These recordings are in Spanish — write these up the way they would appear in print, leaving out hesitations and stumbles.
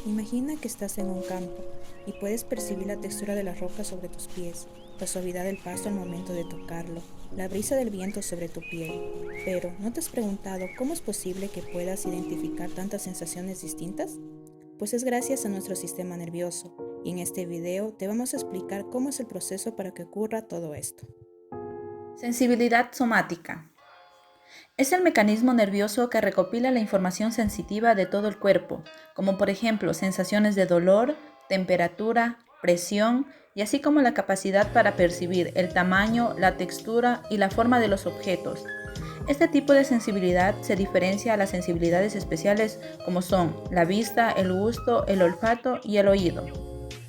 Imagina que estás en un campo y puedes percibir la textura de la roca sobre tus pies, la suavidad del pasto al momento de tocarlo, la brisa del viento sobre tu piel. Pero, ¿no te has preguntado cómo es posible que puedas identificar tantas sensaciones distintas? Pues es gracias a nuestro sistema nervioso, y en este video te vamos a explicar cómo es el proceso para que ocurra todo esto. Sensibilidad somática. Es el mecanismo nervioso que recopila la información sensitiva de todo el cuerpo, como por ejemplo sensaciones de dolor, temperatura, presión y así como la capacidad para percibir el tamaño, la textura y la forma de los objetos. Este tipo de sensibilidad se diferencia a las sensibilidades especiales como son la vista, el gusto, el olfato y el oído.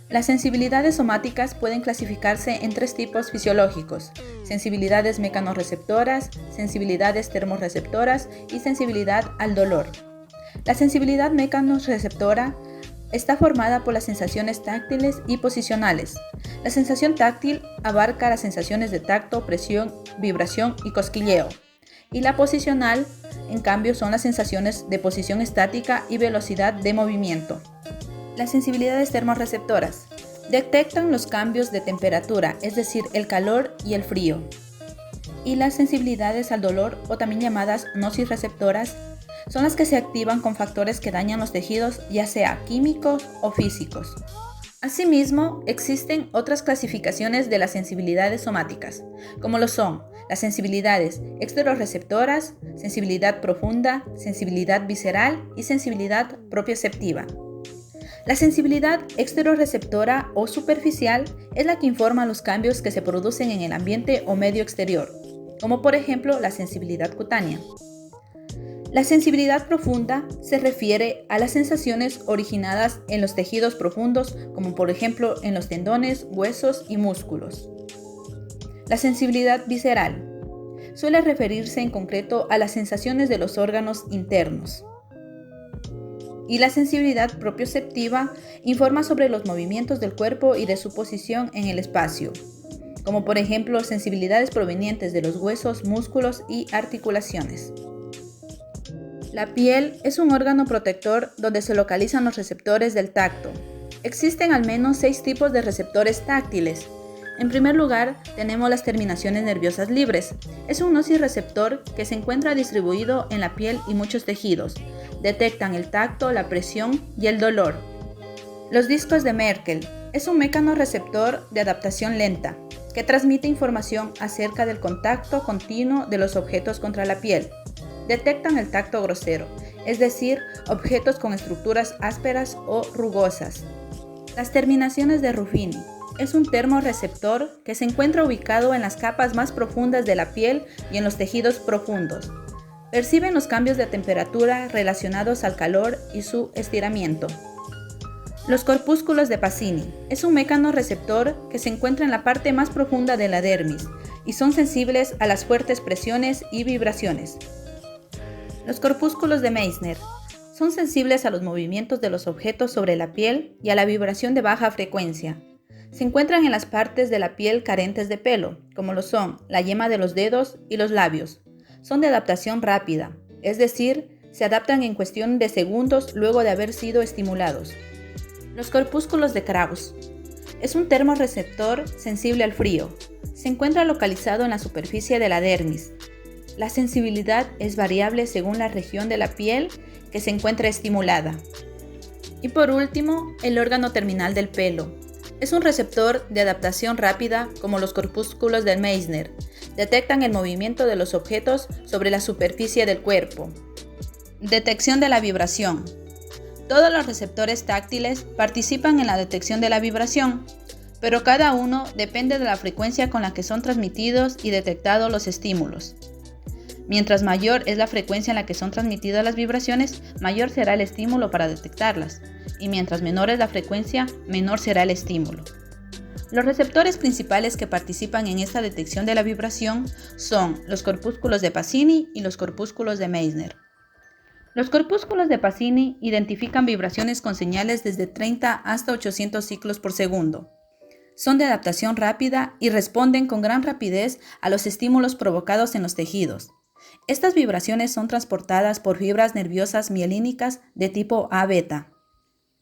Las sensibilidades somáticas pueden clasificarse en tres tipos fisiológicos: sensibilidades mecanorreceptoras, sensibilidades termorreceptoras y sensibilidad al dolor. La sensibilidad mecanorreceptora está formada por las sensaciones táctiles y posicionales. La sensación táctil abarca las sensaciones de tacto, presión, vibración y cosquilleo. Y la posicional, en cambio, son las sensaciones de posición estática y velocidad de movimiento. Las sensibilidades termorreceptoras detectan los cambios de temperatura, es decir, el calor y el frío. Y las sensibilidades al dolor, o también llamadas nociceptoras, son las que se activan con factores que dañan los tejidos, ya sea químicos o físicos. Asimismo, existen otras clasificaciones de las sensibilidades somáticas, como lo son las sensibilidades exterorreceptoras, sensibilidad profunda, sensibilidad visceral y sensibilidad propioceptiva. La sensibilidad exterorreceptora o superficial es la que informa los cambios que se producen en el ambiente o medio exterior, como por ejemplo la sensibilidad cutánea. La sensibilidad profunda se refiere a las sensaciones originadas en los tejidos profundos, como por ejemplo en los tendones, huesos y músculos. La sensibilidad visceral suele referirse en concreto a las sensaciones de los órganos internos. Y la sensibilidad propioceptiva informa sobre los movimientos del cuerpo y de su posición en el espacio, como por ejemplo sensibilidades provenientes de los huesos, músculos y articulaciones. La piel es un órgano protector donde se localizan los receptores del tacto. Existen al menos 6 tipos de receptores táctiles. En primer lugar, tenemos las terminaciones nerviosas libres. Es un nociceptor que se encuentra distribuido en la piel y muchos tejidos. Detectan el tacto, la presión y el dolor. Los discos de Merkel es un mecanorreceptor de adaptación lenta que transmite información acerca del contacto continuo de los objetos contra la piel. Detectan el tacto grosero, es decir, objetos con estructuras ásperas o rugosas. Las terminaciones de Ruffini es un termorreceptor que se encuentra ubicado en las capas más profundas de la piel y en los tejidos profundos. Perciben los cambios de temperatura relacionados al calor y su estiramiento. Los corpúsculos de Pacini es un mecanorreceptor que se encuentra en la parte más profunda de la dermis y son sensibles a las fuertes presiones y vibraciones. Los corpúsculos de Meissner son sensibles a los movimientos de los objetos sobre la piel y a la vibración de baja frecuencia. Se encuentran en las partes de la piel carentes de pelo, como lo son la yema de los dedos y los labios. Son de adaptación rápida, es decir, se adaptan en cuestión de segundos luego de haber sido estimulados. Los corpúsculos de Krauss es un termorreceptor sensible al frío. Se encuentra localizado en la superficie de la dermis. La sensibilidad es variable según la región de la piel que se encuentra estimulada. Y por último, el órgano terminal del pelo. Es un receptor de adaptación rápida como los corpúsculos de Meissner. Detectan el movimiento de los objetos sobre la superficie del cuerpo. Detección de la vibración. Todos los receptores táctiles participan en la detección de la vibración, pero cada uno depende de la frecuencia con la que son transmitidos y detectados los estímulos. Mientras mayor es la frecuencia en la que son transmitidas las vibraciones, mayor será el estímulo para detectarlas, y mientras menor es la frecuencia, menor será el estímulo. Los receptores principales que participan en esta detección de la vibración son los corpúsculos de Pacini y los corpúsculos de Meissner. Los corpúsculos de Pacini identifican vibraciones con señales desde 30 hasta 800 ciclos por segundo. Son de adaptación rápida y responden con gran rapidez a los estímulos provocados en los tejidos. Estas vibraciones son transportadas por fibras nerviosas mielínicas de tipo A-beta.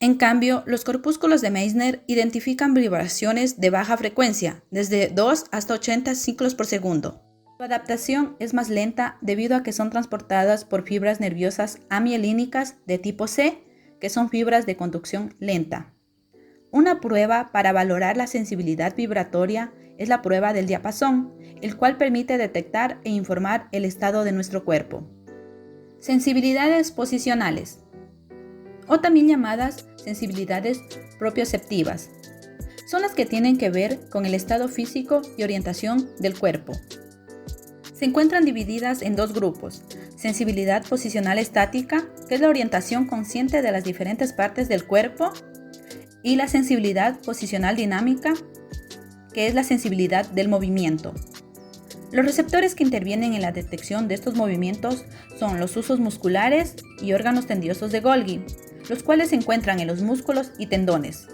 En cambio, los corpúsculos de Meissner identifican vibraciones de baja frecuencia, desde 2 hasta 80 ciclos por segundo. Su adaptación es más lenta debido a que son transportadas por fibras nerviosas amielínicas de tipo C, que son fibras de conducción lenta. Una prueba para valorar la sensibilidad vibratoria es la prueba del diapasón, el cual permite detectar e informar el estado de nuestro cuerpo. Sensibilidades posicionales, o también llamadas sensibilidades propioceptivas, son las que tienen que ver con el estado físico y orientación del cuerpo. Se encuentran divididas en dos grupos: sensibilidad posicional estática, que es la orientación consciente de las diferentes partes del cuerpo, y la sensibilidad posicional dinámica, que es la sensibilidad del movimiento. Los receptores que intervienen en la detección de estos movimientos son los husos musculares y órganos tendinosos de Golgi, los cuales se encuentran en los músculos y tendones.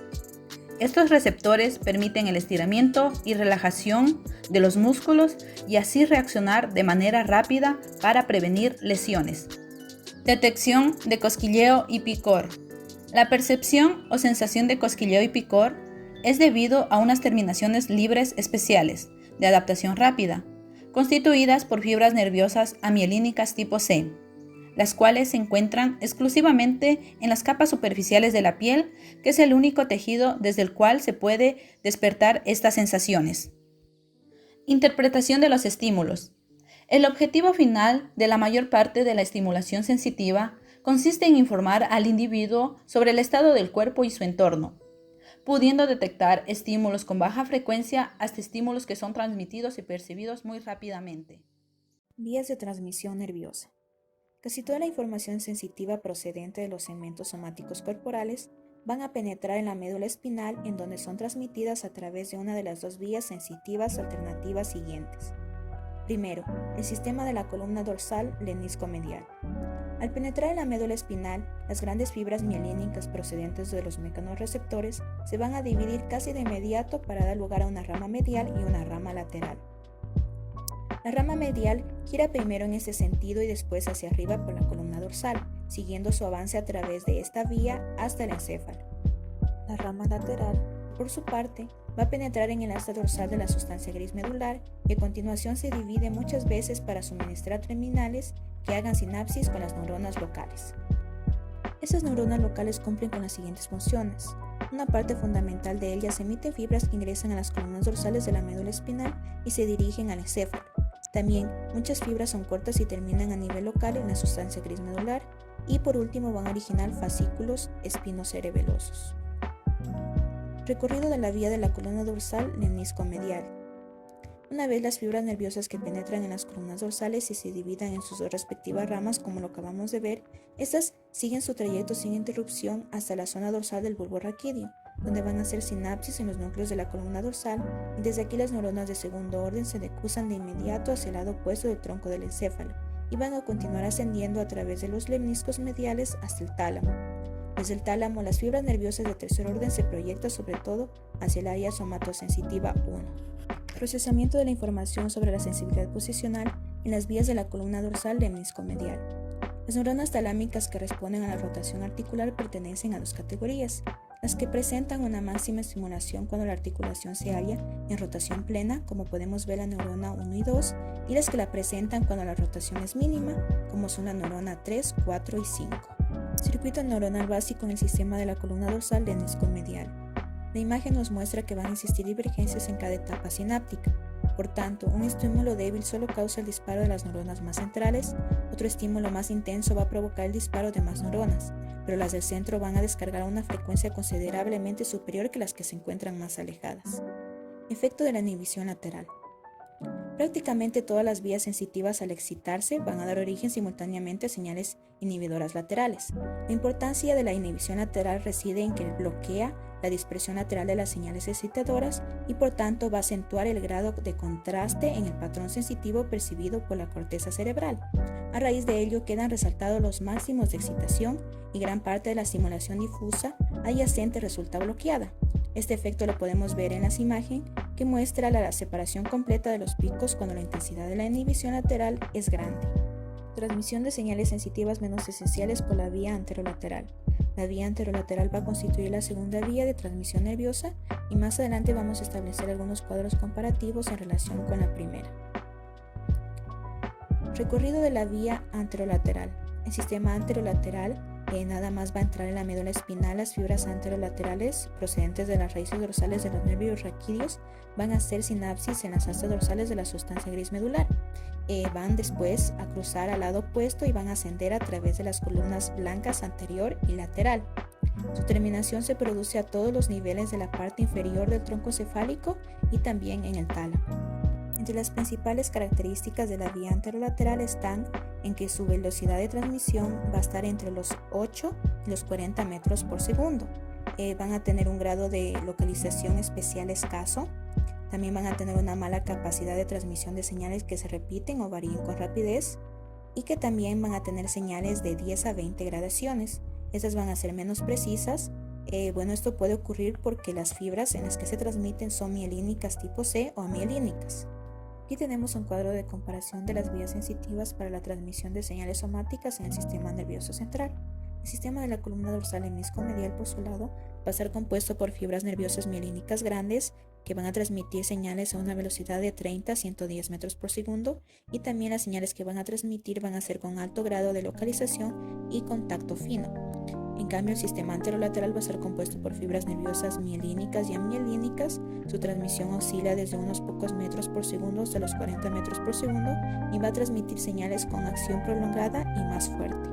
Estos receptores permiten el estiramiento y relajación de los músculos y así reaccionar de manera rápida para prevenir lesiones. Detección de cosquilleo y picor. La percepción o sensación de cosquilleo y picor es debido a unas terminaciones libres especiales de adaptación rápida, constituidas por fibras nerviosas amielínicas tipo C, las cuales se encuentran exclusivamente en las capas superficiales de la piel, que es el único tejido desde el cual se puede despertar estas sensaciones. Interpretación de los estímulos. El objetivo final de la mayor parte de la estimulación sensitiva consiste en informar al individuo sobre el estado del cuerpo y su entorno, pudiendo detectar estímulos con baja frecuencia hasta estímulos que son transmitidos y percibidos muy rápidamente. Vías de transmisión nerviosa. Casi toda la información sensitiva procedente de los segmentos somáticos corporales van a penetrar en la médula espinal, en donde son transmitidas a través de una de las dos vías sensitivas alternativas siguientes. Primero, el sistema de la columna dorsal lemnisco-medial. Al penetrar en la médula espinal, las grandes fibras mielínicas procedentes de los mecanorreceptores se van a dividir casi de inmediato para dar lugar a una rama medial y una rama lateral. La rama medial gira primero en ese sentido y después hacia arriba por la columna dorsal, siguiendo su avance a través de esta vía hasta el encéfalo. La rama lateral, por su parte, va a penetrar en el asta dorsal de la sustancia gris medular y a continuación se divide muchas veces para suministrar terminales que hagan sinapsis con las neuronas locales. Estas neuronas locales cumplen con las siguientes funciones. Una parte fundamental de ellas emite fibras que ingresan a las columnas dorsales de la médula espinal y se dirigen al encéfalo. También, muchas fibras son cortas y terminan a nivel local en la sustancia gris medular y por último van a originar fascículos espinocerebelosos. Recorrido de la vía de la columna dorsal lemnisco-medial. Una vez las fibras nerviosas que penetran en las columnas dorsales y se dividan en sus dos respectivas ramas, como lo acabamos de ver, estas siguen su trayecto sin interrupción hasta la zona dorsal del bulbo raquídeo, donde van a hacer sinapsis en los núcleos de la columna dorsal, y desde aquí las neuronas de segundo orden se decusan de inmediato hacia el lado opuesto del tronco del encéfalo y van a continuar ascendiendo a través de los lemniscos mediales hasta el tálamo. Desde el tálamo, las fibras nerviosas de tercer orden se proyectan sobre todo hacia el área somatosensitiva 1. Procesamiento de la información sobre la sensibilidad posicional en las vías de la columna dorsal lemnisco-medial. Las neuronas talámicas que responden a la rotación articular pertenecen a dos categorías: las que presentan una máxima estimulación cuando la articulación se halla en rotación plena, como podemos ver la neurona 1 y 2, y las que la presentan cuando la rotación es mínima, como son la neurona 3, 4 y 5. Circuito neuronal básico en el sistema de la columna dorsal lemnisco-medial. La imagen nos muestra que van a existir divergencias en cada etapa sináptica. Por tanto, un estímulo débil solo causa el disparo de las neuronas más centrales, otro estímulo más intenso va a provocar el disparo de más neuronas, pero las del centro van a descargar a una frecuencia considerablemente superior que las que se encuentran más alejadas. Efecto de la inhibición lateral. Prácticamente todas las vías sensitivas al excitarse van a dar origen simultáneamente a señales inhibidoras laterales. La importancia de la inhibición lateral reside en que bloquea la dispersión lateral de las señales excitadoras y por tanto va a acentuar el grado de contraste en el patrón sensitivo percibido por la corteza cerebral. A raíz de ello quedan resaltados los máximos de excitación y gran parte de la estimulación difusa adyacente resulta bloqueada. Este efecto lo podemos ver en las imágenes que muestra la separación completa de los picos cuando la intensidad de la inhibición lateral es grande. Transmisión de señales sensitivas menos esenciales por la vía anterolateral. La vía anterolateral va a constituir la segunda vía de transmisión nerviosa y más adelante vamos a establecer algunos cuadros comparativos en relación con la primera. Recorrido de la vía anterolateral. El sistema anterolateral nada más va a entrar en la médula espinal. Las fibras anterolaterales procedentes de las raíces dorsales de los nervios raquídeos van a hacer sinapsis en las astas dorsales de la sustancia gris medular. Van después a cruzar al lado opuesto y van a ascender a través de las columnas blancas anterior y lateral. Su terminación se produce a todos los niveles de la parte inferior del tronco cefálico y también en el tálamo. Entre las principales características de la vía anterolateral están en que su velocidad de transmisión va a estar entre los 8 y los 40 metros por segundo. Van a tener un grado de localización especial escaso. También van a tener una mala capacidad de transmisión de señales que se repiten o varíen con rapidez y que también van a tener señales de 10 a 20 gradaciones. Estas van a ser menos precisas. Esto puede ocurrir porque las fibras en las que se transmiten son mielínicas tipo C o amielínicas. Aquí tenemos un cuadro de comparación de las vías sensitivas para la transmisión de señales somáticas en el sistema nervioso central. El sistema de la columna dorsal hemiscomedial por su lado va a estar compuesto por fibras nerviosas mielínicas grandes que van a transmitir señales a una velocidad de 30 a 110 metros por segundo y también las señales que van a transmitir van a ser con alto grado de localización y contacto fino. En cambio, el sistema anterolateral va a ser compuesto por fibras nerviosas mielínicas y amielínicas. Su transmisión oscila desde unos pocos metros por segundo hasta los 40 metros por segundo y va a transmitir señales con acción prolongada y más fuerte.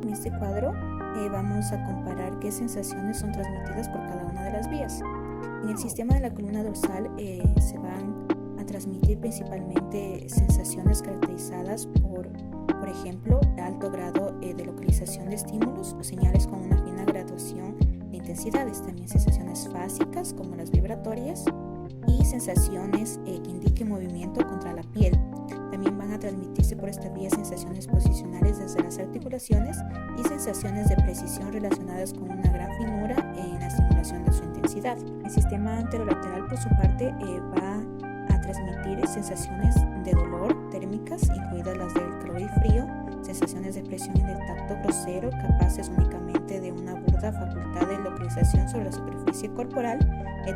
En este cuadro vamos a comparar qué sensaciones son transmitidas por cada una de las vías. En el sistema de la columna dorsal se van a transmitir principalmente sensaciones caracterizadas por ejemplo, alto grado de localización de estímulos o señales con una fina graduación de intensidades, también sensaciones fásicas como las vibratorias y sensaciones que indiquen movimiento contra la piel. También van a transmitirse por esta vía sensaciones posicionales desde las articulaciones y sensaciones de precisión relacionadas con una gran finura en la estimulación de su intensidad. El sistema anterolateral, por su parte, va a transmitir sensaciones de dolor térmicas, incluidas las del calor y frío, sensaciones de presión en el tacto grosero, capaces únicamente de una burda facultad de localización sobre la superficie corporal,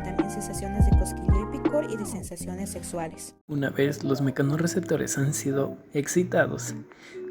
también sensaciones de cosquilleo y picor y de sensaciones sexuales. Una vez los mecanorreceptores han sido excitados,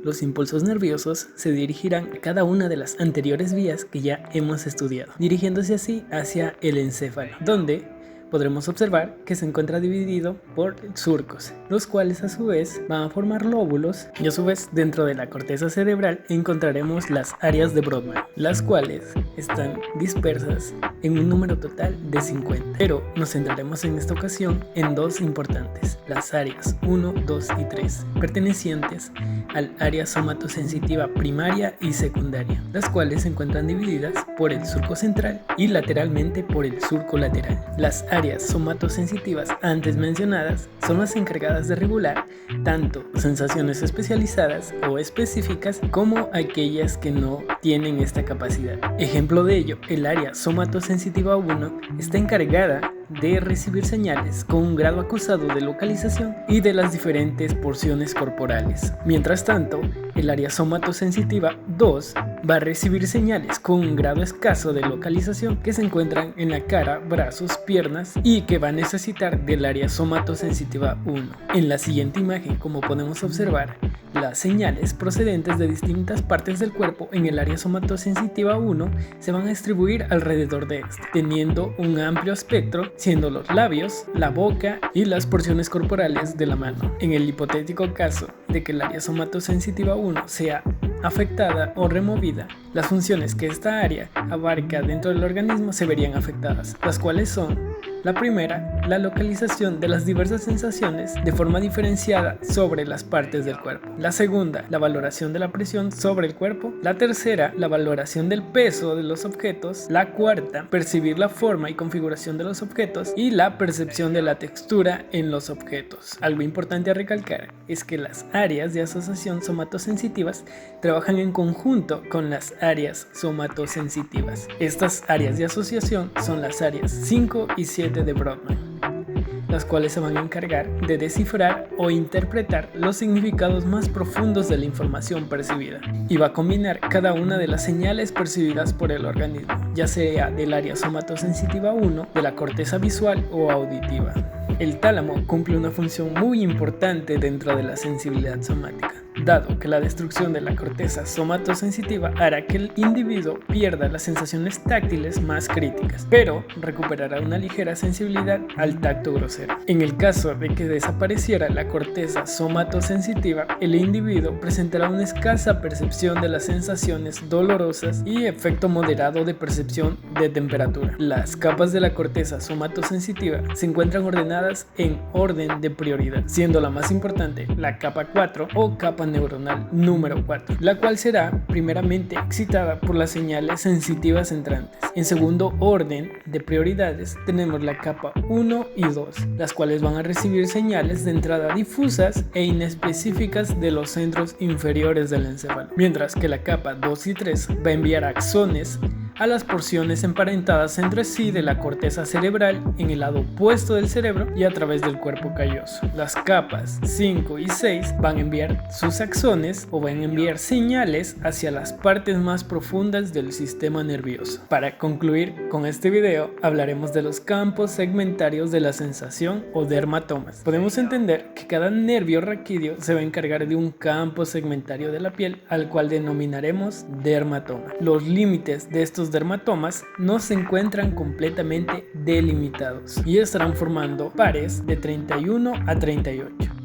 los impulsos nerviosos se dirigirán a cada una de las anteriores vías que ya hemos estudiado, dirigiéndose así hacia el encéfalo, donde podremos observar que se encuentra dividido por surcos, los cuales a su vez van a formar lóbulos y a su vez dentro de la corteza cerebral encontraremos las áreas de Brodmann, las cuales están dispersas en un número total de 50, pero nos centraremos en esta ocasión en dos importantes, las áreas 1, 2 y 3, pertenecientes al área somatosensitiva primaria y secundaria, las cuales se encuentran divididas por el surco central y lateralmente por el surco lateral. Las áreas somatosensitivas antes mencionadas son las encargadas de regular tanto sensaciones especializadas o específicas como aquellas que no tienen esta capacidad. Ejemplo de ello, el área somatosensitiva 1 está encargada de recibir señales con un grado acusado de localización y de las diferentes porciones corporales. Mientras tanto, el área somatosensitiva 2 va a recibir señales con un grado escaso de localización que se encuentran en la cara, brazos, piernas y que va a necesitar del área somatosensitiva 1. En la siguiente imagen, como podemos observar, las señales procedentes de distintas partes del cuerpo en el área somatosensitiva 1 se van a distribuir alrededor de este, teniendo un amplio espectro, siendo los labios, la boca y las porciones corporales de la mano. En el hipotético caso de que el área somatosensitiva 1 sea afectada o removida, las funciones que esta área abarca dentro del organismo se verían afectadas, las cuales son: la primera, la localización de las diversas sensaciones de forma diferenciada sobre las partes del cuerpo. La segunda, la valoración de la presión sobre el cuerpo. La tercera, la valoración del peso de los objetos. La cuarta, percibir la forma y configuración de los objetos. Y la percepción de la textura en los objetos. Algo importante a recalcar es que las áreas de asociación somatosensitivas trabajan en conjunto con las áreas somatosensitivas. Estas áreas de asociación son las áreas 5 y 7 de Brodmann. las cuales se van a encargar de descifrar o interpretar los significados más profundos de la información percibida, y va a combinar cada una de las señales percibidas por el organismo, ya sea del área somatosensitiva 1, de la corteza visual o auditiva. El tálamo cumple una función muy importante dentro de la sensibilidad somática, dado que la destrucción de la corteza somatosensitiva hará que el individuo pierda las sensaciones táctiles más críticas, pero recuperará una ligera sensibilidad al tacto grosero. En el caso de que desapareciera la corteza somatosensitiva, el individuo presentará una escasa percepción de las sensaciones dolorosas y efecto moderado de percepción de temperatura. Las capas de la corteza somatosensitiva se encuentran ordenadas en orden de prioridad, siendo la más importante la capa 4 o capa neuronal número 4, la cual será primeramente excitada por las señales sensitivas entrantes. En segundo orden de prioridades tenemos la capa 1 y 2, las cuales van a recibir señales de entrada difusas e inespecíficas de los centros inferiores del encéfalo, mientras que la capa 2 y 3 va a enviar axones a las porciones emparentadas entre sí de la corteza cerebral en el lado opuesto del cerebro y a través del cuerpo calloso. Las capas 5 y 6 van a enviar sus axones o van a enviar señales hacia las partes más profundas del sistema nervioso. Para concluir con este video, hablaremos de los campos segmentarios de la sensación o dermatomas. Podemos entender que cada nervio raquídeo se va a encargar de un campo segmentario de la piel, al cual denominaremos dermatoma. Los límites de estos dermatomas no se encuentran completamente delimitados y estarán formando pares de 31 a 38.